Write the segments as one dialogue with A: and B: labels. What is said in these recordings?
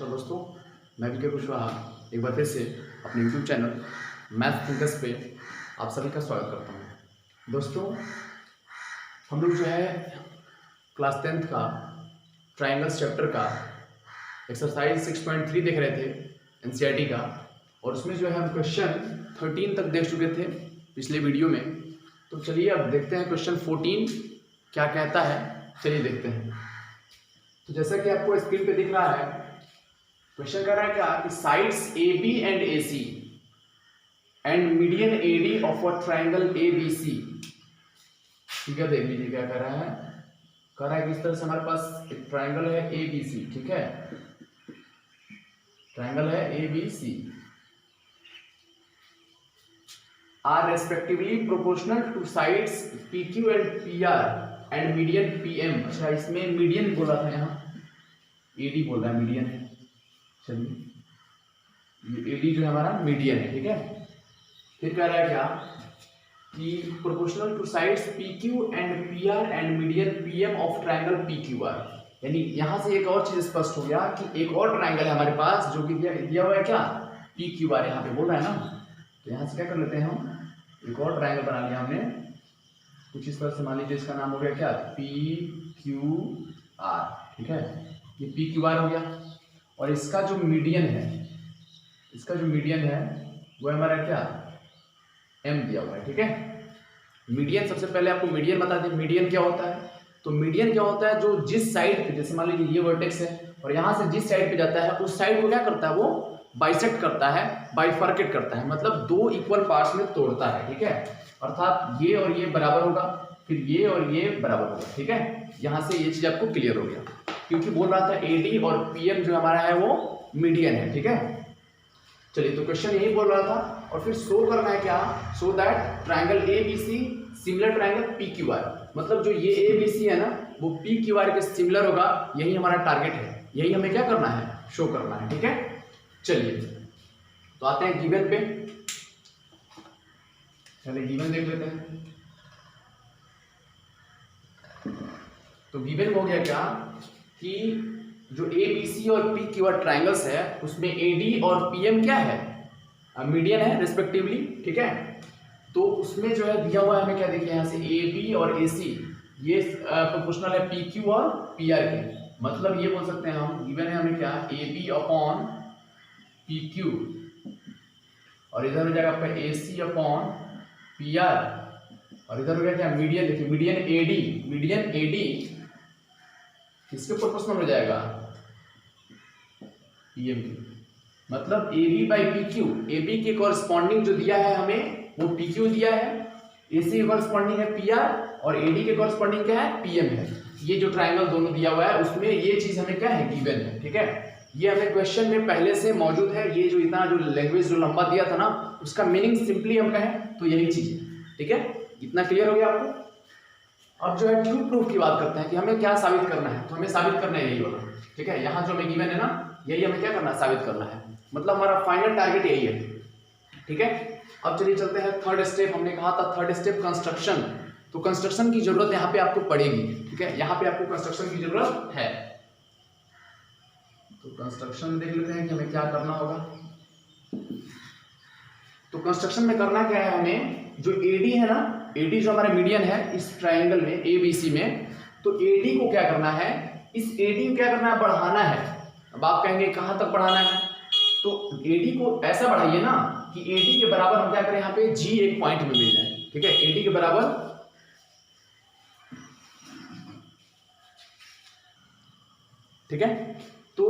A: नमस्कार दोस्तों, मैं विजय कुशवाहा एक बार फिर से अपने YouTube चैनल मैथ थिंकर्स पे आप सभी का स्वागत करता हूँ। दोस्तों, हम लोग जो है क्लास 10th का ट्राइंगल्स चैप्टर का एक्सरसाइज 6.3 देख रहे थे NCERT का, और उसमें जो है हम क्वेश्चन 13 तक देख चुके थे पिछले वीडियो में। तो चलिए अब देखते हैं क्वेश्चन 14 क्या कहता है। चलिए देखते हैं। तो जैसा कि आपको स्क्रीन पे दिख रहा है, क्वेश्चन कर रहा है क्या कि sides AB and AC and median AD of a triangle ABC। ठीक है, देख लीजिए क्या कर रहा है। कह रहा है कि इस तरह से हमारे पास एक ट्राइंगल है ABC। ठीक है, ट्राइंगल है ABC are respectively proportional to sides PQ and PR and median PM। अच्छा, इसमें मीडियन बोला था, यहाँ AD बोल रहा है, मीडियन है। चलिए, AD जो है हमारा मीडियन है। ठीक है, फिर कह रहा है क्या कि proportional to sides PQ and PR and median PM of triangle PQR। यानी यहां से एक और चीज स्पष्ट हो गया कि एक और ट्राइंगल है हमारे पास जो कि दिया हुआ है क्या, PQR यहाँ पे बोल रहा है ना। तो यहाँ से क्या कर लेते हैं, हम एक और ट्राइंगल बना लिया हमने कुछ इस तरह से। मान लीजिए इसका नाम हो गया क्या, PQR। ठीक है, ये PQR हो गया, और इसका जो मीडियन है, इसका जो मीडियन है वो हमारा क्या, M दिया हुआ है। ठीक है, मीडियन सबसे पहले आपको मीडियन बता दें। मीडियन क्या होता है, तो मीडियन क्या होता है, जो जिस साइड पे, जैसे मान लीजिए ये वर्टेक्स है और यहाँ से जिस साइड पे जाता है उस साइड को क्या करता है, वो बाइसेक्ट करता है, बाइफर्केट करता है, मतलब दो इक्वल पार्ट्स में तोड़ता है। ठीक है, अर्थात ये और ये बराबर होगा, फिर ये और ये बराबर होगा। ठीक है, यहाँ से ये चीज आपको क्लियर हो गया, क्योंकि बोल रहा था AD और PM जो हमारा है वो मीडियन है। ठीक है, चलिए, तो क्वेश्चन यही बोल रहा था, और फिर शो करना है क्या, show that triangle ABC similar triangle PQR। मतलब जो ये ABC है ना, वो PQR के सिमिलर होगा। यही हमारा टारगेट है, यही हमें क्या करना है, शो करना है। ठीक है, चलिए तो आते हैं गिवन पे। चलिए गिवन देख लेते हैं। तो गिवन हो गया क्या कि जो ABC और PQR ट्राइंगल्स है उसमें AD और PM क्या है, मीडियन है रेस्पेक्टिवली। ठीक है, तो उसमें जो है दिया हुआ है हमें क्या, देखिए यहाँ से AB और AC ये प्रोपोर्शनल है PQ और PR के। मतलब ये बोल सकते हैं हम, गिवन है हमें क्या, AB अपॉन PQ, और इधर हो जाएगा आपका AC अपॉन PR, और इधर हो गया क्या, मीडियन। देखिए मीडियन AD किसके प्रोपोर्शनल हो जाएगा, PM के। मतलब AB बाई PQ, AB के कॉरस्पॉन्डिंग जो दिया है हमें वो PQ दिया है, AC के कॉरस्पॉन्डिंग है PR, और AD के कॉरस्पॉन्डिंग क्या है, PM है। ये जो ट्राइंगल दोनों दिया हुआ है उसमें ये चीज हमें क्या है, गिवन है। ठीक है, ये हमें क्वेश्चन में पहले से मौजूद है। ये जो इतना जो लैंग्वेज जो लंबा दिया था ना, उसका मीनिंग सिंपली हम कहें तो यही चीज है। ठीक है, इतना क्लियर हो गया आपको। अब जो है ट्रू प्रूफ की बात करते हैं कि हमें क्या साबित करना है। तो हमें साबित करना है यही वाला। ठीक है, यहाँ जो हमें गिवन है ना, यही हमें क्या करना है, साबित करना है। मतलब हमारा फाइनल टारगेट यही है। ठीक है, अब चलिए चलते हैं थर्ड स्टेप। हमने कहा था थर्ड स्टेप कंस्ट्रक्शन। तो कंस्ट्रक्शन की जरूरत यहाँ पे आपको पड़ेगी। ठीक है, यहाँ पे आपको कंस्ट्रक्शन की जरूरत है। तो कंस्ट्रक्शन देख लेते हैं कि हमें क्या करना होगा। तो कंस्ट्रक्शन में करना क्या है, हमें जो AD है ना, AD जो हमारा मीडियन है इस ट्राइंगल में ABC में, तो AD को क्या करना है, इस AD को क्या करना है, बढ़ाना है। अब आप कहेंगे कहां तक बढ़ाना है, तो AD को ऐसा बढ़ाइए ना कि AD के बराबर हम क्या करें, यहाँ पे G एक पॉइंट में मिल जाए। ठीक है, AD के बराबर, ठीक है, तो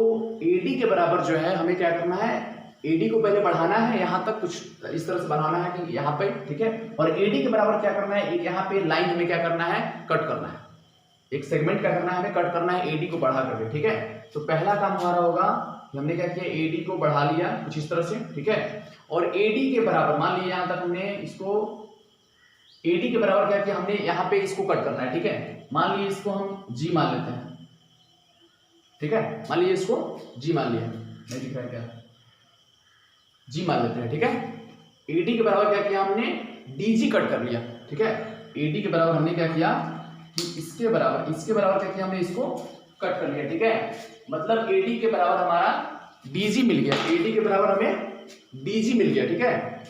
A: AD के बराबर जो है हमें क्या करना है, AD को पहले बढ़ाना है, यहां तक कुछ इस तरह से बनाना है कि यहाँ पे। ठीक है, और AD के बराबर क्या करना है, एक यहाँ पे लाइन हमें क्या करना है, कट करना है। एक सेगमेंट क्या करना है, हमें कट करना है AD को बढ़ा करके। ठीक है, तो पहला काम हमारा होगा, हमने क्या किया, AD को बढ़ा लिया कुछ इस तरह से। ठीक है, और AD के बराबर मान लीजिए यहां तक हमने इसको AD के बराबर क्या किया, हमने यहाँ पे इसको कट करना है। ठीक है, मान लीजिए इसको हम G मान लेते हैं। ठीक है, मान लीजिए इसको G मान लिया, नहीं दिख रहा है क्या, G मान लेते हैं। ठीक है, AD के बराबर क्या किया हमने, DG कट कर लिया। ठीक है, AD के बराबर हमने क्या किया कि इसके बराबर क्या किया, हमने इसको कट कर लिया। ठीक है, मतलब AD के बराबर हमारा DG मिल गया, AD के बराबर हमें DG मिल गया, ठीक है।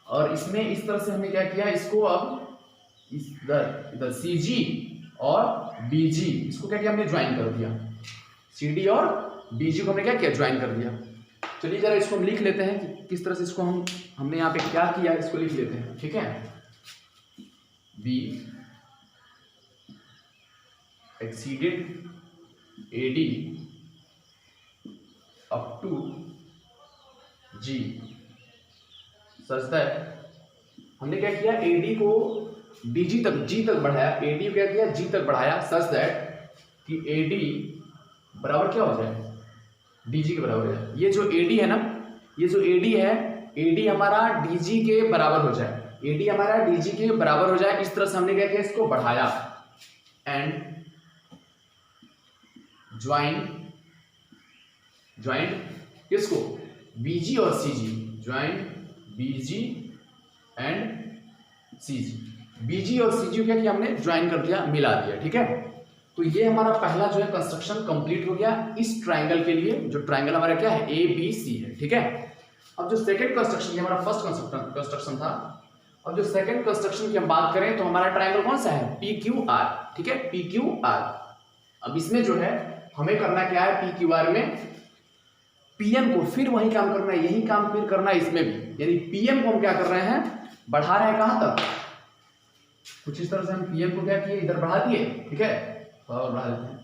A: और इसमें इस तरह से हमने क्या किया, इसको अब इधर CG और BG इसको क्या किया हमने ज्वाइन कर दिया, CD और BG को हमने क्या किया ज्वाइन कर दिया। चलिए जरा इसको हम लिख लेते हैं कि किस तरह से इसको हमने यहाँ पे क्या किया, इसको लिख लेते हैं, ठीक है। B exceeded AD up to G such that हमने क्या किया, AD को DG तक G तक बढ़ाया, AD को क्या किया G तक बढ़ाया सच दैट कि AD बराबर क्या हो जाए, DG के बराबर हो जाए। ये जो AD है ना, ये जो AD है, AD हमारा DG के बराबर हो जाए, AD हमारा DG के बराबर हो जाए। इस तरह से हमने क्या किया, इसको बढ़ाया एंड ज्वाइंट किसको, BG और CG, joint BG and CG, BG और CG को क्या किया हमने ज्वाइन कर दिया, मिला दिया, ठीक है। तो ये हमारा पहला जो है कंस्ट्रक्शन कंप्लीट हो गया इस ट्राइंगल के लिए, जो ट्राइंगल हमारा क्या है ABC है, ठीक है। अब जो सेकंड कंस्ट्रक्शन, ये हमारा फर्स्ट कंस्ट्रक्शन था। अब जो सेकंड कंस्ट्रक्शन की हम बात करें तो हमारा ट्राइंगल कौन सा है, PQR, ठीक है, PQR। अब इसमें जो है हमें करना क्या है, PQR में PM को फिर वही काम करना है, यही काम फिर करना है इसमें भी, यानी PM को हम क्या कर रहे हैं, बढ़ा रहे हैं कहां तक, कुछ इस तरह से हम PM को क्या किए, इधर बढ़ा दिए, ठीक है, और बढ़ा देते हैं,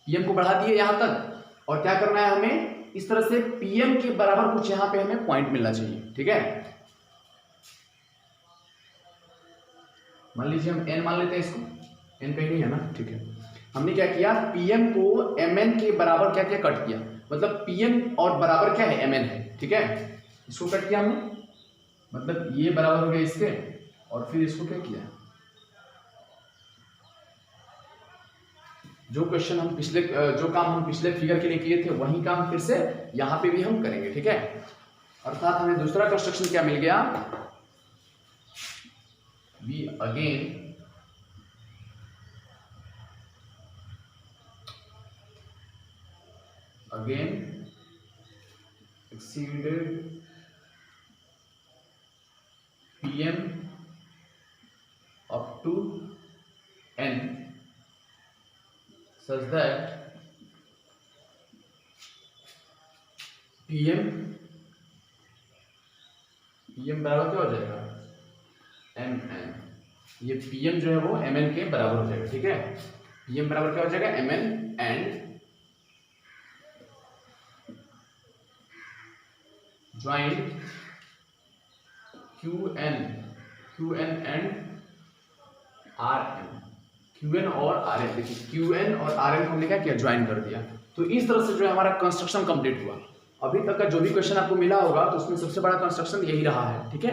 A: PM को बढ़ा दिए यहां तक। और क्या करना है हमें, इस तरह से PM के बराबर कुछ यहां पे हमें पॉइंट मिलना चाहिए, ठीक है। मान लीजिए हम N मान लेते हैं इसको, N पे नहीं है ना, ठीक है। हमने क्या किया, PM को MN के बराबर क्या किया, कट किया, मतलब PM और बराबर क्या है, MN है, ठीक है। इसको कट किया हमने, मतलब ये बराबर हो गया इसके, और फिर इसको क्या किया, जो क्वेश्चन हम पिछले, जो काम हम पिछले फिगर के लिए किए थे वही काम फिर से यहां पे भी हम करेंगे, ठीक है। अर्थात हमें दूसरा कंस्ट्रक्शन क्या मिल गया, we again exceeded PM up to N such that PM बराबर क्या हो जाएगा, MN। ये PM जो है वो MN के बराबर हो जाएगा, ठीक है। PM बराबर क्या हो जाएगा, MN and joint QN and RN, QN और RN, देखिए QN और RN को हमने क्या किया, ज्वाइन कर दिया। तो इस तरह से जो है हमारा कंस्ट्रक्शन कंप्लीट हुआ। अभी तक का जो भी क्वेश्चन आपको मिला होगा तो उसमें सबसे बड़ा कंस्ट्रक्शन यही रहा है, ठीक है,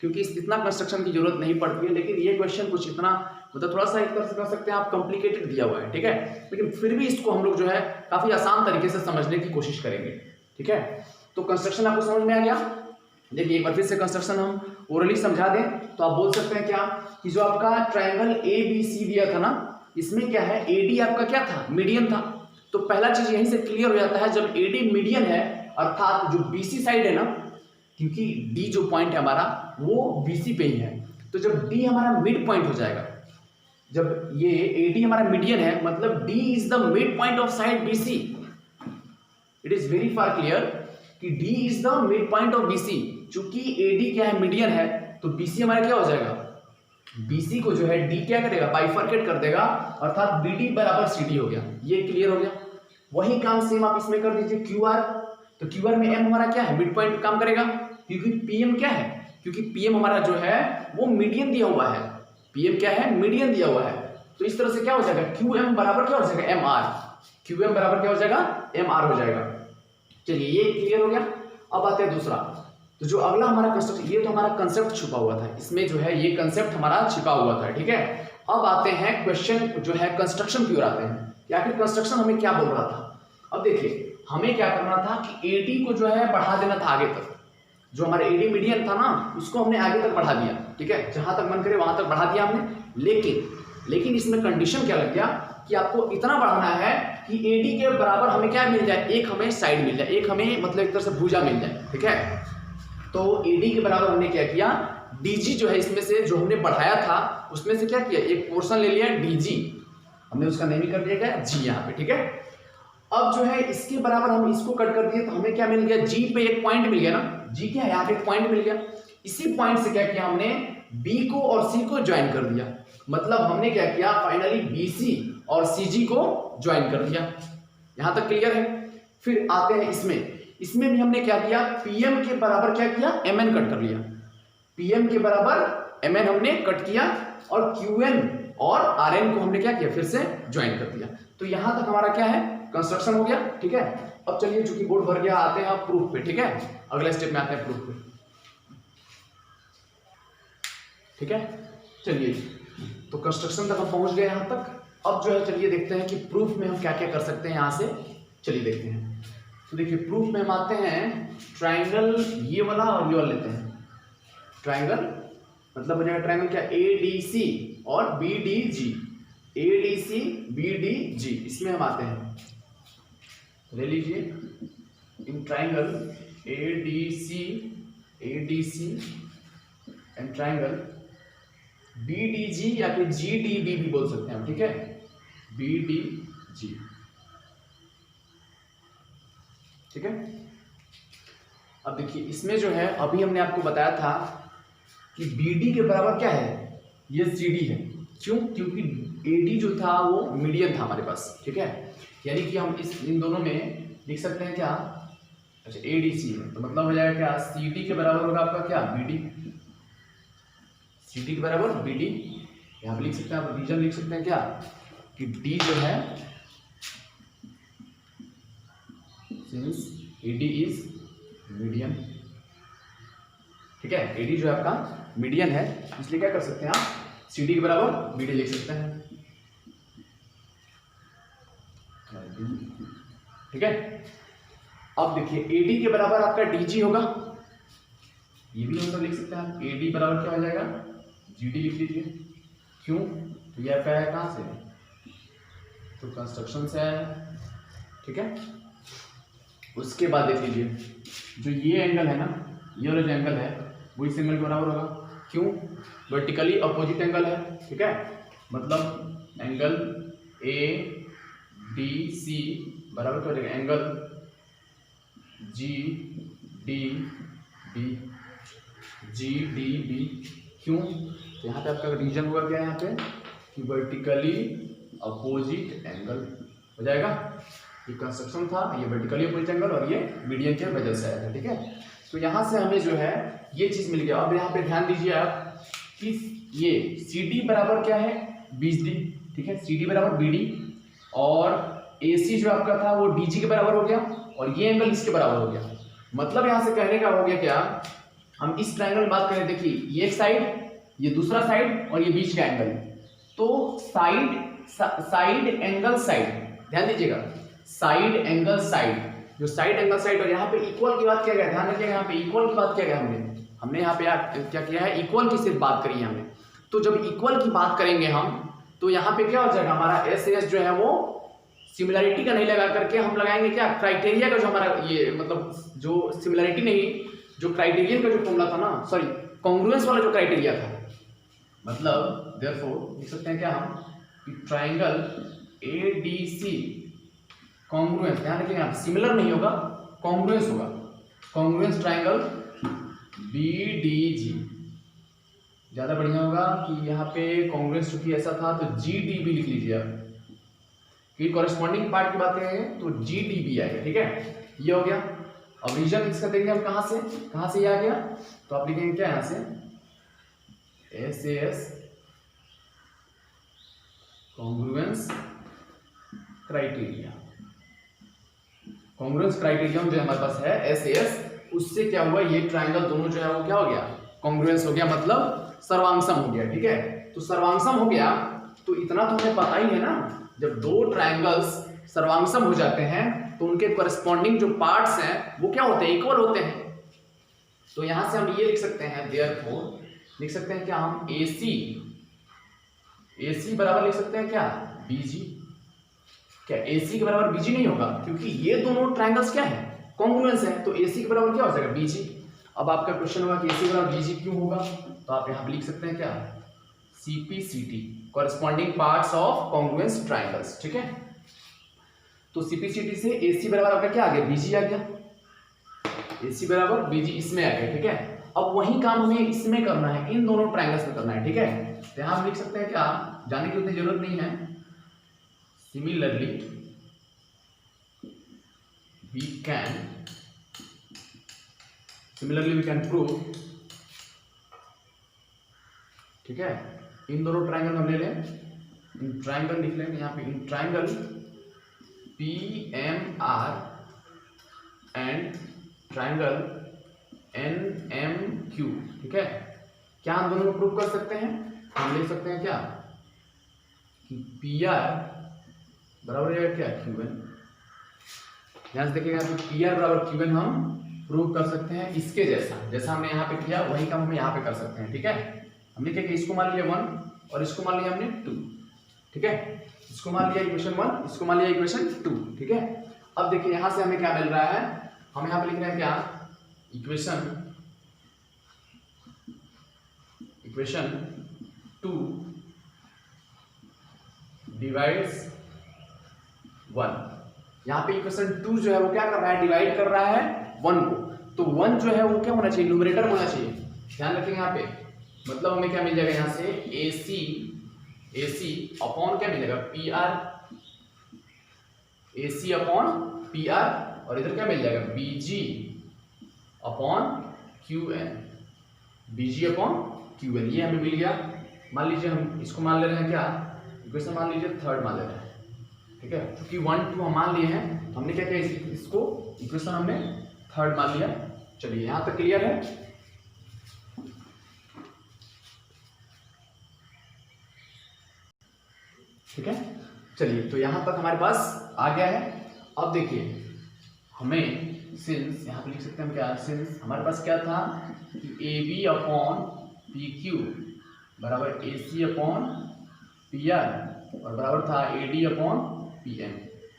A: क्योंकि इतना कंस्ट्रक्शन की जरूरत नहीं पड़ती है, लेकिन ये क्वेश्चन कुछ इतना मतलब थोड़ा सा एक तरह से कह सकते हैं आप कॉम्प्लिकेटेड दिया हुआ है, ठीक है, लेकिन फिर भी इसको हम लोग जो है काफी आसान तरीके से समझने की कोशिश करेंगे, ठीक है। तो कंस्ट्रक्शन आपको समझ में आ गया। देखिए एक बार फिर से कंस्ट्रक्शन हम ओरली समझा दें तो आप बोल सकते हैं क्या, कि जो आपका ट्राइंगल ABC दिया था ना, इसमें क्या है, AD आपका क्या था, मीडियन था। तो पहला चीज यहीं से क्लियर हो जाता है, जब AD मीडियन है अर्थात जो BC साइड है ना, क्योंकि D जो पॉइंट है हमारा वो BC पे ही है, तो जब D हमारा मिड पॉइंट हो जाएगा, जब ये AD हमारा मीडियन है मतलब D is the mid point of side BC। It is very far clear कि D is the mid point of BC। चूंकि AD क्या है, मीडियन है, तो BC हमारा क्या हो जाएगा, BC को जो है D क्या करेगा, बाइफर्केट कर देगा, अर्थात BD बराबर CD हो गया। ये क्लियर हो गया। वही काम सेम आप इसमें कर दीजिए QR। तो QR में M हमारा क्या है, मिड पॉइंट काम करेगा, क्योंकि PM क्या है, क्योंकि PM हमारा जो है वो मीडियन दिया हुआ है, PM क्या है, मीडियन दिया हुआ है। तो इस तरह से क्या हो जाएगा, QM बराबर क्या हो जाएगा, MR। QM बराबर क्या हो जाएगा, MR हो जाएगा। चलिए ये क्लियर हो गया। अब आते हैं दूसरा। तो जो अगला हमारा कंसेप्ट, ये तो हमारा कंसेप्ट छुपा हुआ था, इसमें जो है ये कंसेप्ट हमारा छिपा हुआ था, ठीक है। अब आते हैं क्वेश्चन जो है कंस्ट्रक्शन की ओर आते हैं, या फिर कंस्ट्रक्शन हमें क्या बोल रहा था। अब देखिए हमें क्या करना था कि AD को जो है बढ़ा देना था आगे तक, जो हमारा AD मीडियन था ना उसको हमने आगे तक बढ़ा दिया, ठीक है, जहां तक मन करे वहां तक बढ़ा दिया हमने। लेकिन इसमें कंडीशन क्या लग गया कि आपको इतना बढ़ाना है कि AD के बराबर हमें क्या मिल जाए, एक हमें साइड मिल जाए, एक हमें मतलब एक तरह से भुजा मिल जाए, ठीक है। तो AD के बराबर हमने क्या किया, DG जो है इसमें से जो हमने बढ़ाया था उसमें से क्या किया, एक पोर्शन ले लिया DG, हमने उसका नेम ही कर दिया क्या, G यहाँ पे, ठीक है। अब जो है इसके बराबर हम इसको कट कर दिए तो हमें क्या मिल गया, G पे एक पॉइंट मिल गया ना, G क्या है यहाँ पे एक पॉइंट मिल गया। इसी पॉइंट से क्या किया हमने, B को और C को ज्वाइन कर दिया, मतलब हमने क्या किया फाइनली BC और CG को ज्वाइन कर दिया। यहां तक क्लियर है। फिर आते हैं इसमें भी हमने क्या किया, PM के बराबर क्या किया, MN कट कर लिया, PM के बराबर MN हमने कट किया और QN और RN को हमने क्या किया, फिर से ज्वाइन कर दिया। तो यहां तक हमारा क्या है, कंस्ट्रक्शन हो गया, ठीक है। अब चलिए चूंकि बोर्ड भर गया, आते हैं प्रूफ पे, ठीक है। अगले स्टेप में आते हैं प्रूफ पे, ठीक है। चलिए तो कंस्ट्रक्शन तक हम पहुंच गए यहां तक। अब जो है चलिए देखते हैं कि प्रूफ में हम क्या क्या कर सकते हैं यहां से, चलिए देखते हैं। तो देखिए प्रूफ में हम आते हैं, ट्राइंगल ये वाला और ये वाला लेते हैं। ट्राइंगल मतलब हो जाएगा ट्राइंगल क्या, ADC और BDG, ADC BDG, इसमें हम आते हैं, ले लीजिए in triangle ADC and triangle BDG या फिर GDB भी बोल सकते हैं हम, ठीक है, BDG, ठीक है। अब देखिए इसमें जो है अभी हमने आपको बताया था कि BD के बराबर क्या है, ये CD है, क्यों, क्योंकि AD जो था वो मीडियन था हमारे पास, ठीक है। यानी कि हम इन दोनों में लिख सकते हैं क्या, अच्छा ADC है तो मतलब हो जाएगा क्या, CD के बराबर होगा आपका क्या, BD, CD के बराबर BD। यहाँ पे लिख सकते हैं आप, रीजन लिख सकते हैं क्या, कि D जो है सिंस AD इज मीडियन, ठीक है, AD जो है आपका मीडियन है, इसलिए क्या कर सकते हैं आप, CD के बराबर BD लिख सकते हैं, ठीक है। अब देखिए AD के बराबर आपका DG होगा, ये भी हम तो लिख सकते हैं आप, AD बराबर क्या हो जाएगा, GD लिख लीजिए, क्यों, तो ये आपका है कहाँ से, तो कंस्ट्रक्शन से है, ठीक है। उसके बाद देख लीजिए जो ये एंगल है ना, ये वाला जो एंगल है वो इस एंगल के बराबर होगा, क्यों, वर्टिकली अपोजिट एंगल है, ठीक है। मतलब एंगल ADC बराबर क्या हो जाएगा, एंगल GDB, क्यों, तो यहाँ पे आपका रीजन हुआ क्या, यहाँ पे कि वर्टिकली अपोजिट एंगल हो जाएगा। ये कंस्ट्रक्शन था, ये वर्टिकली अपोजिट एंगल और ये मीडियन के वजह से आया था, ठीक है। तो यहाँ से हमें जो है ये चीज मिल गया। अब यहाँ पे ध्यान दीजिए आप कि ये CD बराबर क्या है, BD, ठीक है, CD बराबर BD और AC जो आपका था वो DG के बराबर हो गया और ये एंगल इसके बराबर हो गया। मतलब यहाँ से कहने का हो गया क्या, हम इस ट्रायंगल में बात करें, देखिए ये एक साइड, ये दूसरा साइड और ये बीच का एंगल, तो साइड एंगल साइड, ध्यान दीजिएगा, साइड एंगल साइड, जो साइड एंगल साइड, और यहाँ पे इक्वल की बात किया गया, ध्यान रखिएगा, यहाँ पे इक्वल की बात किया गया, हमने यहाँ पे क्या किया है, इक्वल की सिर्फ बात करी है हमने। तो जब इक्वल की बात करेंगे हम, तो यहाँ पे क्या हो जाएगा, हमारा SAS जो है वो सिमिलरिटी का नहीं लगा करके हम लगाएंगे क्या, क्राइटेरिया का, जो हमारा ये मतलब जो सिमिलरिटी नहीं, जो क्राइटेरियन का जो फॉर्मूला था ना, सॉरी कॉन्ग्रुएंस वाला जो क्राइटेरिया था, मतलब देयरफॉर लिख सकते हैं क्या हम, कि ट्राइंगल ADC कॉन्ग्रुएंस, ध्यान रखिएगा सिमिलर नहीं होगा, कॉन्ग्रुएंस होगा, कॉन्ग्रुएंस ट्राइंगल BDG ज्यादा बढ़िया होगा कि यहाँ पे कॉन्ग्रुएंस चूंकि ऐसा था तो GDB लिख लीजिए आप, कि कॉरेस्पॉन्डिंग पार्ट की बात करेंगे तो GDB आएगा, ठीक है, ये हो गया। अब रीजन इसका देखेंगे हम कहाँ से ये आ गया, तो आप लिखेंगे क्या यहाँ से, SAS congruence criteria, congruence criteria जो हमारे पास है SAS, उससे क्या हुआ, ये ट्राइंगल दोनों जो है वो क्या हो गया, कॉन्ग्रुएंस हो गया, मतलब सर्वांगसम हो गया, ठीक है। तो सर्वांगसम हो गया तो इतना तो हमें पता ही है ना, जब दो ट्राइंगल्स सर्वांगसम हो जाते हैं तो उनके कॉरेस्पॉन्डिंग जो पार्ट्स हैं वो क्या होते हैं, इक्वल होते हैं। तो यहां से हम ये लिख सकते हैं, देयरफॉर लिख सकते हैं क्या हम, AC बराबर लिख सकते हैं क्या, BG, क्या AC के बराबर BG नहीं होगा? क्योंकि ये दोनों ट्रायंगल्स क्या है, कॉन्ग्रुएंस है, तो AC के बराबर क्या हो जाएगा, BG। अब आपका क्वेश्चन होगा कि AC के बराबर BG क्यों होगा, तो आप यहाँ पे लिख सकते हैं क्या, CPCT, corresponding parts of congruence triangles, ठीक है। तो CPCT से AC बराबर आपका क्या आ गया, BG आ गया, AC बराबर BG इसमें आ गया, ठीक है। अब वही काम हमें इसमें करना है, इन दोनों ट्रायंगल्स में करना है, ठीक है। तो यहाँ हम लिख सकते हैं क्या, जाने की उतनी जरूरत नहीं है। सिमिलरली वी कैन प्रूव, ठीक है। इन दोनों ट्रायंगल हम ले लें, इन ट्रायंगल लिख लेंगे यहाँ पे, in triangle PMR and triangle NMQ, ठीक है। क्या हम दोनों को प्रूव कर सकते हैं, हम ले सकते हैं क्या कि PR बराबर है क्या, QN। ध्यान से देखिएगा, PR बराबर QN हम प्रूव कर सकते हैं इसके जैसा हमने यहाँ पे किया, वही काम हम यहाँ पे कर सकते हैं, ठीक है। हमने क्या किया, इसको मान लिया 1 और इसको मान लिया हमने 2, ठीक है। इसको मान लिया इक्वेशन 1, इसको मान लिया इक्वेशन 2, ठीक है। अब देखिए यहाँ से हमें क्या मिल रहा है, हम यहाँ पे लिख रहे हैं क्या, इक्वेशन 2 डिवाइड्स 1। यहाँ पे इक्वेशन 2 जो है वो क्या कर रहा है, डिवाइड कर रहा है 1 को, तो 1 जो है वो क्या होना चाहिए, न्यूमरेटर होना चाहिए। ध्यान रखेंगे यहाँ पे, मतलब हमें क्या मिल जाएगा यहाँ से, AC अपॉन क्या मिलेगा, PR, AC अपॉन PR, और इधर क्या मिल जाएगा, BG upon QN, BG upon QN, ये हमें मिल गया। मान लीजिए हम इसको मान ले रहे हैं क्या, इक्वेशन मान लीजिए 3rd मान ले रहे हैं, ठीक है। क्योंकि 1 2 हम मान लिए हैं, हमने क्या किया, इसको इक्वेशन हमने 3rd मान लिया। चलिए यहां तक क्लियर है, ठीक है। चलिए तो यहां तक हमारे पास आ गया है। अब देखिए हमें सिंस यहाँ पे लिख सकते हैं हम क्या, सिंस हमारे पास क्या था कि AB अपॉन PQ बराबर AC अपॉन PR और बराबर था AD अपॉन PM।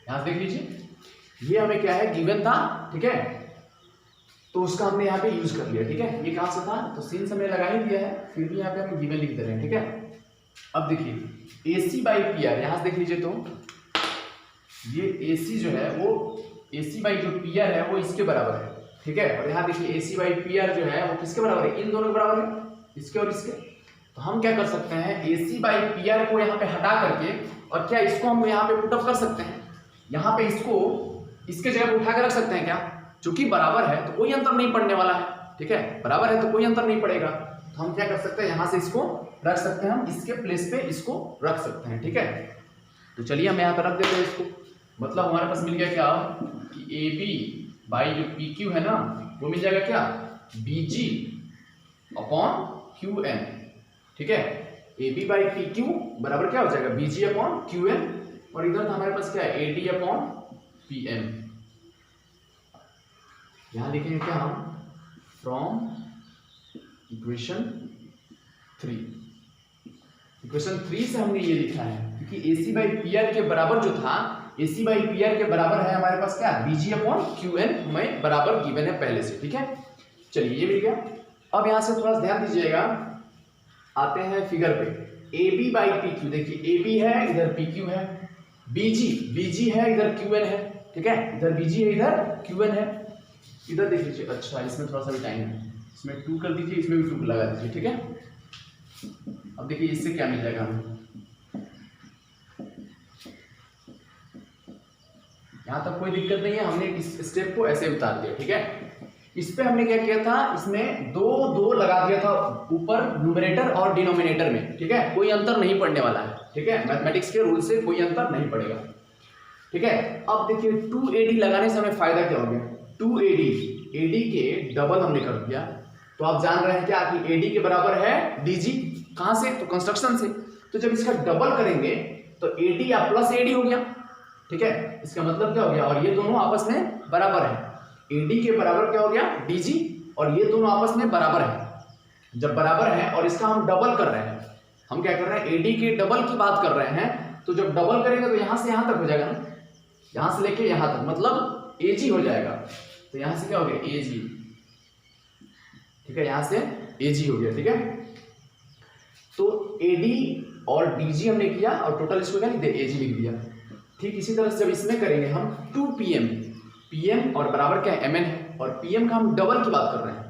A: यहाँ से देख लीजिए, ये हमें क्या है, गिवन था, ठीक है। तो उसका हमने यहाँ पे यूज कर लिया, ठीक है। ये कहाँ से था, तो सिंस हमने लगा ही दिया है, फिर भी यहाँ पे हम गिवन लिख दे रहे हैं, ठीक है। अब देखिए AC बाई PR, यहाँ से देख लीजिए, तो ये AC जो है वो AC बाई जो PR है वो इसके बराबर है, ठीक है। और यहाँ देखिए AC बाई PR जो है वो किसके बराबर है, इन दोनों के बराबर है, इसके और इसके। तो हम क्या कर सकते हैं, AC बाई PR को यहाँ पे हटा करके, और क्या इसको हम यहाँ पे पुटअप कर सकते हैं, यहाँ पे इसको इसके जगह पे उठा के रख सकते हैं क्या, चूंकि बराबर है तो कोई अंतर नहीं पड़ने वाला है, ठीक है। बराबर है तो कोई अंतर नहीं पड़ेगा, तो हम क्या कर सकते हैं, यहाँ से इसको रख सकते हैं, हम इसके प्लेस पे इसको रख सकते हैं, ठीक है। तो चलिए हम यहाँ पे रख देते हैं इसको, मतलब हमारे पास मिल गया क्या कि AB बाई जो PQ है ना वो मिल जाएगा क्या, BG अपॉन QN, ठीक है। AB बाई PQ बराबर क्या हो जाएगा, BG अपॉन QN, और इधर तो हमारे पास क्या है, AD अपॉन PM। यहां लिखेंगे क्या हम, फ्रॉम इक्वेशन 3 से हमने ये लिखा है, क्योंकि AC बाई PR के बराबर जो था, AC बाई PR के बराबर है हमारे पास क्या, BG अपॉन QN हमें बराबर गिवन है पहले से, ठीक है। चलिए ये मिल गया। अब यहां से थोड़ा ध्यान दीजिएगा, आते हैं फिगर पे, AB बाई PQ, देखिए AB है इधर PQ है, BG है इधर QN है, ठीक है। इधर BG है इधर QN है, इधर देख लीजिए, अच्छा इसमें थोड़ा सा भी टाइम है, इसमें 2 कर दीजिए, इसमें भी 2 लगा दीजिए, ठीक है। अब देखिए इससे क्या मिल जाएगा हमें, यहां तक कोई दिक्कत नहीं है, हमने इस स्टेप को ऐसे उतार दिया, ठीक है। इस पे हमने क्या किया था, इसमें 2 लगा दिया था ऊपर न्यूमरेटर और डिनोमिनेटर में, ठीक है। कोई अंतर नहीं पड़ने वाला है, ठीक है, मैथमेटिक्स के रूल से कोई अंतर नहीं पड़ेगा, ठीक है। अब देखिए 2AD लगाने से हमें फायदा क्या हो गया, 2AD के डबल हमने कर दिया, तो आप जान रहे हैं क्या कि AD के बराबर है DG, कहां से, तो कंस्ट्रक्शन से। तो जब इसका डबल करेंगे तो AD या प्लस AD हो गया, ठीक है। इसका मतलब क्या हो गया, और ये दोनों आपस में बराबर है, AD के बराबर क्या हो गया DG, और ये दोनों आपस में बराबर है। जब बराबर है और इसका हम डबल कर रहे हैं, हम क्या कर रहे हैं, AD के डबल की बात कर रहे हैं, तो जब डबल करेंगे तो यहां से यहां तक हो जाएगा ना, यहां से लेके यहां तक, मतलब एजी हो जाएगा। तो यहां से क्या हो गया, एजी, ठीक है, यहां से एजी हो गया, ठीक है। तो एडी और डीजी हमने किया और टोटल इसको क्या लिख दिया, एजी लिख दिया। ठीक इसी तरह से जब इसमें करेंगे हम 2pm, pm और बराबर क्या है, mn है, और pm का हम डबल की बात कर रहे हैं,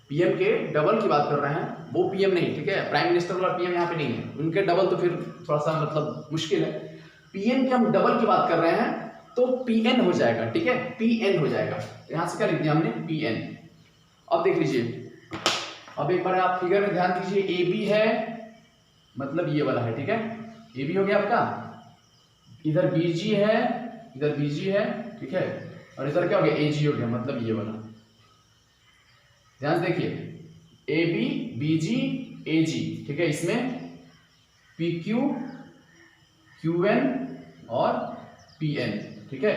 A: पीएम के डबल की बात कर रहे हैं, वो पीएम नहीं, ठीक है, प्राइम मिनिस्टर वाला पीएम यहाँ पे नहीं है, उनके डबल तो फिर थोड़ा सा मतलब मुश्किल है। पीएम के हम डबल की बात कर रहे हैं तो पीएन हो जाएगा, ठीक है, पीएन हो जाएगा। यहाँ से क्या लिख दिया हमने, पीएन। अब देख लीजिए, अब एक बार आप फिगर में ध्यान दीजिए, ए बी है मतलब ये वाला है, ठीक है, ए बी हो गया आपका, इधर बीजी है, इधर बीजी है, ठीक है, और इधर क्या हो गया, एजी हो गया, मतलब ये वाला। ध्यान से देखिए, ए बी बी जी ए जी, ठीक है, इसमें पी क्यू क्यू एन और पी एन, ठीक है,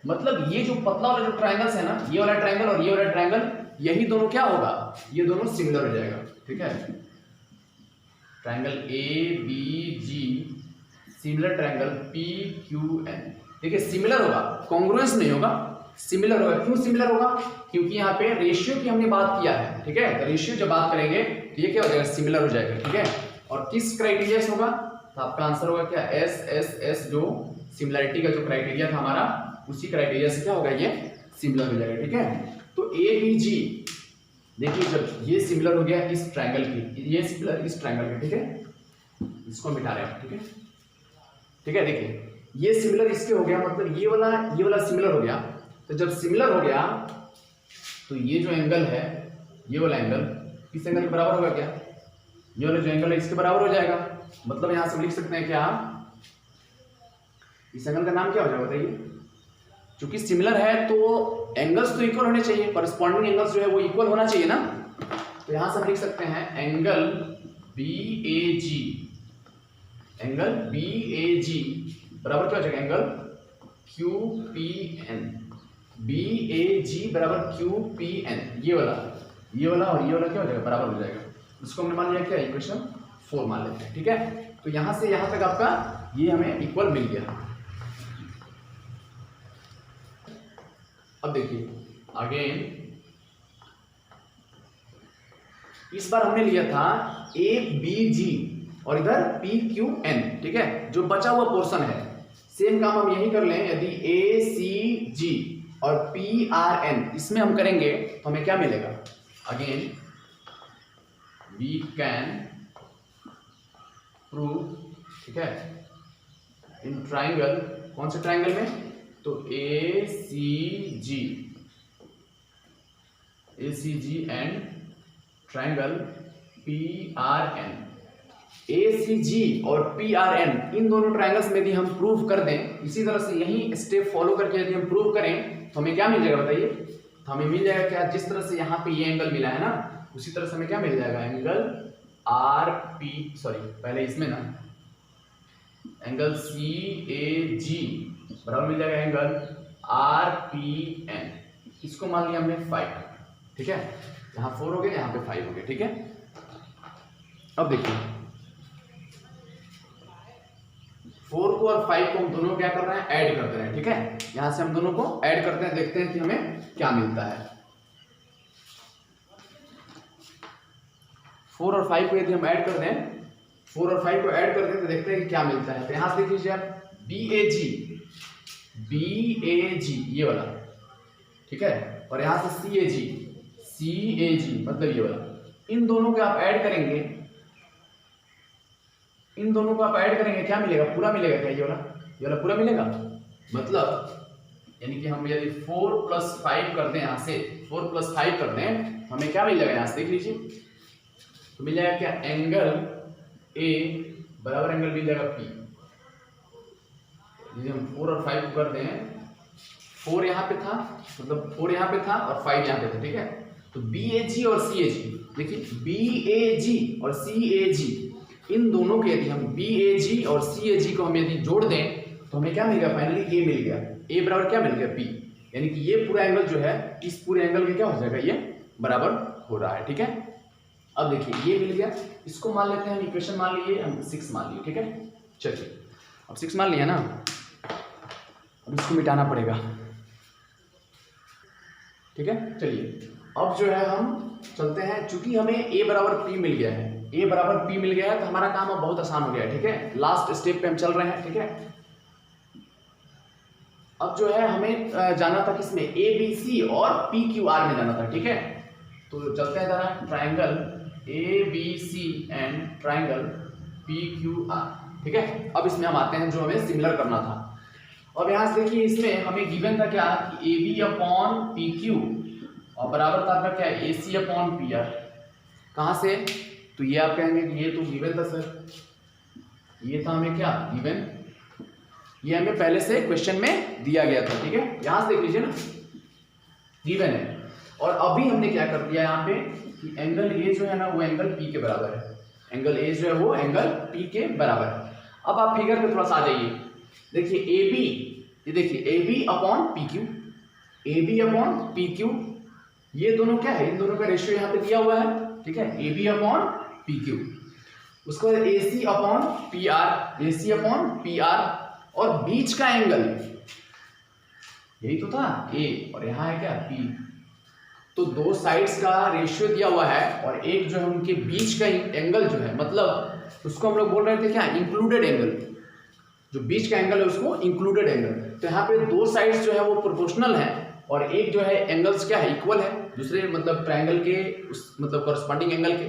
A: मतलब ये जो पतला वाला जो ट्रायंगल्स है ना, ये वाला ट्रायंगल और ये वाला ट्रायंगल, यही दोनों क्या होगा, ये दोनों सिमिलर हो जाएगा, ठीक है, triangle A B G similar triangle P Q N, देखिए सिमिलर होगा, कॉन्ग्रुएंस नहीं होगा, सिमिलर होगा। क्यों सिमिलर होगा, क्योंकि यहाँ पे रेशियो की हमने बात किया है, ठीक है, तो रेशियो जब बात करेंगे तो ये क्या हो जाएगा, सिमिलर हो जाएगा, ठीक है। और किस क्राइटेरिया से होगा, तो आपका आंसर होगा क्या, एस एस एस, जो सिमिलरिटी का जो क्राइटेरिया था हमारा, उसी क्राइटेरिया से क्या होगा, ये सिमिलर हो जाएगा, ठीक है। तो ए बी जी, देखिए जब ये सिमिलर हो गया इस ट्रायंगल की, ये सिमिलर इस ट्रायंगल की, ठीक है, इसको मिटा रहे हैं, ठीक है, ठीक है, देखिए ये सिमिलर इसके हो गया, मतलब ये वाला सिमिलर हो गया। तो जब सिमिलर हो गया तो ये जो एंगल है, ये वाला एंगल किस एंगल के बराबर होगा, क्या ये वाला जो एंगल है इसके बराबर हो जाएगा, मतलब यहां से लिख सकते हैं क्या, इस एंगल का नाम क्या हो जाएगा बताइए, क्योंकि सिमिलर है तो एंगल्स तो इक्वल होने चाहिए, करस्पॉन्डिंग एंगल्स जो है वो इक्वल होना चाहिए ना, तो यहां से हम लिख सकते हैं angle B A G, angle B A G बराबर क्या हो जाएगा, angle Q P N, B A G बराबर क्यू पी एन, ये वाला और ये वाला क्या हो जाएगा, बराबर हो जाएगा। उसको हमने मान लिया क्या, इक्वेशन 4 मान लेते हैं, ठीक है। तो यहां से यहां तक आपका ये हमें इक्वल मिल गया। अब देखिए आगे, इस बार हमने लिया था ए बी जी और इधर पी क्यू एन, ठीक है, जो बचा हुआ पोर्शन है, सेम काम हम यही कर लें, यदि ए सी जी और पी आर एन इसमें हम करेंगे तो हमें क्या मिलेगा, अगेन वी कैन प्रूव, ठीक है, इन ट्राइंगल, कौन से ट्राइंगल में, तो A C G and triangle P R N, A C G और पी आर एन, इन दोनों ट्राइंगल्स में यदि हम प्रूव कर दें, इसी तरह से यही स्टेप फॉलो करके यदि हम प्रूव करें तो हमें क्या मिल जाएगा बताइए, तो हमें मिल जाएगा क्या, जिस तरह से यहाँ पे ये एंगल मिला है ना, उसी तरह से हमें क्या मिल जाएगा, एंगल आर पी, सॉरी पहले इसमें ना, एंगल सी ए जी बराबर मिल जाएगा एंगल आर पी एन, इसको मान लिया हमने 5, ठीक है, यहाँ 4 हो गया, यहाँ पे 5 हो गया, ठीक है। अब देखिए 4 को और 5 को हम दोनों क्या कर रहे हैं, ऐड कर रहे हैं, ठीक है, यहां से हम दोनों को ऐड करते हैं, देखते हैं कि हमें क्या मिलता है। 4 और 5 को यदि हम ऐड कर दें, 4 और 5 को ऐड कर दें तो देखते हैं कि क्या मिलता है। तो यहां से देख लीजिए आप, बी ए जी ये वाला, ठीक है, और यहां से सी ए जी मतलब ये वाला, इन दोनों को आप ऐड करेंगे, इन दोनों को आप ऐड करेंगे क्या मिलेगा, पूरा मिलेगा क्या, ये वाला पूरा मिलेगा, मतलब यानी कि हम यदि 4 + 5 कर दें, यहाँ से 4 + 5 कर दें, हमें क्या मिल जाएगा, यहाँ से देख लीजिए, तो मिल जाएगा क्या, एंगल ए बराबर एंगल मिल जाएगा पी, यदि हम 4 और 5 को कर दें, 4 यहाँ पे था, मतलब 4 यहाँ पे था और 5 यहाँ पे था, ठीक है, तो बी ए जी और सी ए जी, देखिए बी ए जी और सी ए जी, इन दोनों के यदि हम बी ए जी और सी ए जी को हम यदि जोड़ दें तो हमें क्या मिल गया, फाइनली ए मिल गया, ए बराबर क्या मिल गया, पी, यानी कि ये पूरा एंगल जो है इस पूरे एंगल के क्या हो जाएगा, ये बराबर हो रहा है, ठीक है। अब देखिए ये मिल गया, इसको मान लेते हैं हम, इक्वेशन मान लिए हम 6 मान लिए, ठीक है, चलिए अब 6 मान लिया ना। इसको मिटाना पड़ेगा, ठीक है। चलिए अब जो है हम चलते हैं, चूंकि हमें a बराबर p मिल गया है, a बराबर p मिल गया है तो हमारा काम अब बहुत आसान हो गया है, ठीक है। लास्ट स्टेप पे हम चल रहे हैं, ठीक है। अब जो है हमें जाना था किसमें, a b c और p q r में जाना था, ठीक है। तो चलते हैं जरा, triangle a b c and triangle p q r, ठीक है। अब इसमें हम आते हैं जो हमें सिमिलर करना था। अब यहाँ से देखिए, इसमें हमें गिवन था क्या कि A B upon P Q और बराबर था आपका क्या, A C upon P R. कहाँ से, तो ये आप कहेंगे कि ये तो गिवन था सर, ये था हमें क्या गिवन, ये हमें पहले से क्वेश्चन में दिया गया था, ठीक है। यहाँ से देख लीजिए ना, गिवन है। और अभी हमने क्या कर दिया यहाँ पे कि एंगल ए जो है ना वो एंगल पी के बराबर है, एंगल ए जो है वो एंगल पी के बराबर है। अब आप फिगर पे थोड़ा सा आ जाइए, देखिए ए बी, ये देखिए A B upon P Q, A B upon P Q, ये दोनों क्या है, इन दोनों का रेशियो यहाँ पे दिया हुआ है, ठीक है, A B upon P Q. उसके बाद A C upon P R, A C upon P R, और बीच का एंगल यही तो था ए और यहाँ है क्या पी, तो दो साइड्स का रेशियो दिया हुआ है और एक जो है उनके बीच का एंगल जो है, मतलब उसको हम लोग बोल रहे थे क्या, इंक्लूडेड एंगल, जो बीच का एंगल है उसको इंक्लूडेड एंगल। तो यहाँ पे दो साइड्स जो है वो प्रोपोर्शनल है और एक जो है एंगल्स क्या है, इक्वल है दूसरे मतलब ट्राइंगल के उस मतलब कॉरस्पॉन्डिंग एंगल के।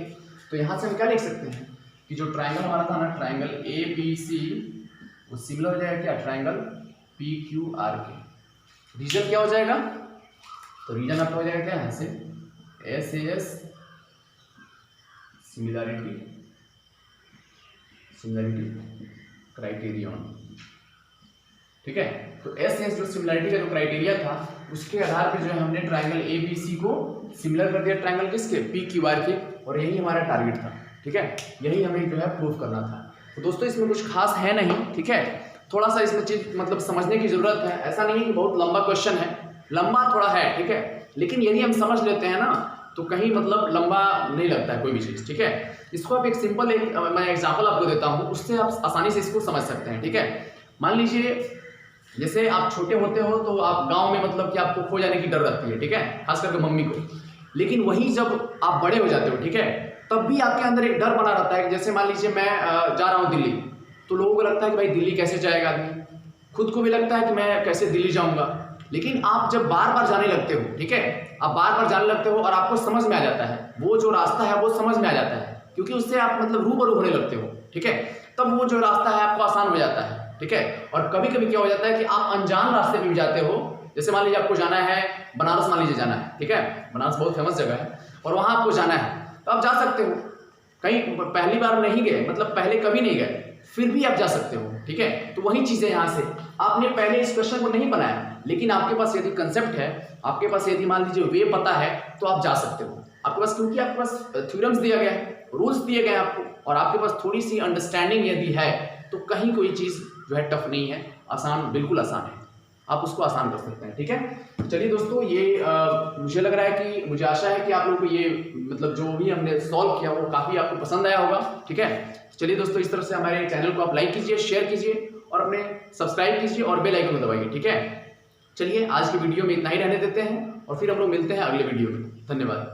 A: तो यहाँ से हम क्या लिख सकते हैं कि जो ट्राइंगल हमारा था ना, ट्राइंगल ए बी सी, वो सिमिलर हो जाएगा क्या, ट्राइंगल पी क्यू आर के। रीजन क्या हो जाएगा, तो रीजन आपका हो जाएगा क्या, यहाँ से एस एस सिमिलरिटी क्राइटेरियन, ठीक है। तो एस एस जो सिमिलरिटी का जो क्राइटेरिया था उसके आधार पे जो है हमने ट्राइंगल ए बी सी को सिमिलर कर दिया ट्राइंगल किसके, पी क्यू आर के, और यही हमारा टारगेट था, ठीक है। यही हमें जो है प्रूव करना था। तो दोस्तों इसमें कुछ खास है नहीं, ठीक है, थोड़ा सा इसमें चीज मतलब समझने की जरूरत है। ऐसा नहीं है कि बहुत लंबा क्वेश्चन है, लंबा थोड़ा है, ठीक है, लेकिन यदि हम समझ लेते हैं ना तो कहीं मतलब लंबा नहीं लगता है कोई भी चीज़, ठीक है। इसको आप एक सिंपल मैं एग्जांपल आपको देता हूँ, उससे आप आसानी से इसको समझ सकते हैं, ठीक है। मान लीजिए जैसे आप छोटे होते हो तो आप गांव में मतलब कि आपको खो जाने की डर रहती है, ठीक है, खास करके मम्मी को। लेकिन वही जब आप बड़े हो जाते हो, ठीक है, तब भी आपके अंदर एक डर बना रहता है कि जैसे मान लीजिए मैं जा रहा हूँ दिल्ली, तो लोगों को लगता है कि भाई दिल्ली कैसे जाएगा आदमी, खुद को भी लगता है कि मैं कैसे दिल्ली जाऊँगा। लेकिन आप जब बार बार जाने लगते हो, ठीक है, आप बार बार जाने लगते हो और आपको समझ में आ जाता है, वो जो रास्ता है वो समझ में आ जाता है, क्योंकि उससे आप मतलब रूबरू होने लगते हो, ठीक है, तब वो जो रास्ता है आपको आसान हो जाता है, ठीक है। और कभी कभी क्या हो जाता है कि आप अनजान रास्ते पे भी जाते हो, जैसे मान लीजिए आपको जाना है बनारस, मान लीजिए जाना है, ठीक है, बनारस बहुत फेमस जगह है और वहाँ आपको जाना है, तो आप जा सकते हो, कहीं पहली बार नहीं गए मतलब पहले कभी नहीं गए, फिर भी आप जा सकते हो, ठीक है। तो वही चीज़ है, यहाँ से आपने पहले इस क्वेश्चन को नहीं बनाया, लेकिन आपके पास यदि कंसेप्ट है, आपके पास यदि मान लीजिए वे पता है, तो आप जा सकते हो आपके पास, क्योंकि आपके पास थ्योरम्स दिया गया है, रूल्स दिए गए आपको, और आपके पास थोड़ी सी अंडरस्टैंडिंग यदि है तो कहीं कोई चीज़ जो है टफ नहीं है, आसान, बिल्कुल आसान है, आप उसको आसान कर सकते हैं, ठीक है। चलिए दोस्तों, ये मुझे लग रहा है कि, मुझे आशा है कि आप लोगों को ये मतलब जो भी हमने सॉल्व किया वो काफ़ी आपको पसंद आया होगा, ठीक है। चलिए दोस्तों, इस तरह से हमारे चैनल को आप लाइक कीजिए, शेयर कीजिए और अपने सब्सक्राइब कीजिए और बेल आइकन को दबाइए, ठीक है। चलिए आज की वीडियो में इतना ही रहने देते हैं और फिर हम लोग मिलते हैं अगले वीडियो में। धन्यवाद।